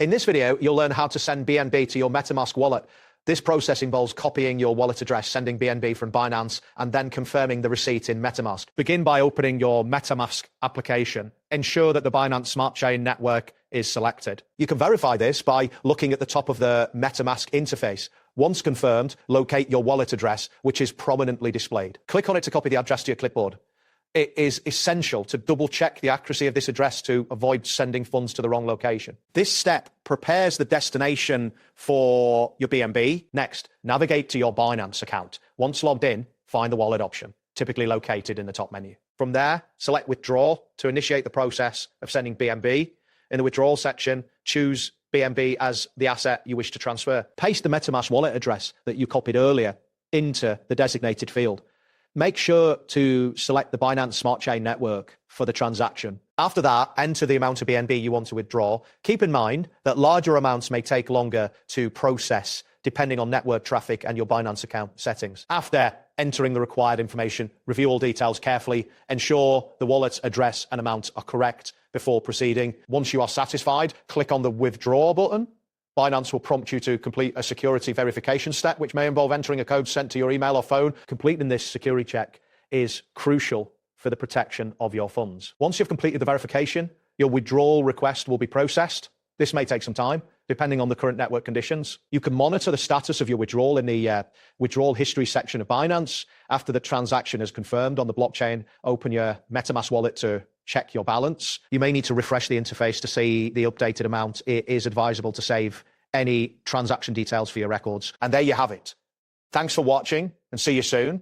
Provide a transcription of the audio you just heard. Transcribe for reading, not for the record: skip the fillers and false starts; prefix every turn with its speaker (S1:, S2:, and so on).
S1: In this video, you'll learn how to send BNB to your MetaMask wallet. This process involves copying your wallet address, sending BNB from Binance, and then confirming the receipt in MetaMask. Begin by opening your MetaMask application. Ensure that the Binance Smart Chain network is selected. You can verify this by looking at the top of the MetaMask interface. Once confirmed, locate your wallet address, which is prominently displayed. Click on it to copy the address to your clipboard. It is essential to double-check the accuracy of this address to avoid sending funds to the wrong location. This step prepares the destination for your BNB. Next, navigate to your Binance account. Once logged in, find the wallet option, typically located in the top menu. From there, select Withdraw to initiate the process of sending BNB. In the Withdrawal section, choose BNB as the asset you wish to transfer. Paste the MetaMask wallet address that you copied earlier into the designated field. Make sure to select the Binance Smart Chain network for the transaction. After that, enter the amount of BNB you want to withdraw. Keep in mind that larger amounts may take longer to process depending on network traffic and your Binance account settings. After entering the required information, review all details carefully, ensure the wallet's address and amount are correct before proceeding. Once you are satisfied, click on the Withdraw button. Binance will prompt you to complete a security verification step, which may involve entering a code sent to your email or phone. Completing this security check is crucial for the protection of your funds. Once you've completed the verification, your withdrawal request will be processed. This may take some time, depending on the current network conditions. You can monitor the status of your withdrawal in the withdrawal history section of Binance. After the transaction is confirmed on the blockchain, open your MetaMask wallet to check your balance. You may need to refresh the interface to see the updated amount. It is advisable to save any transaction details for your records. And there you have it. Thanks for watching and see you soon.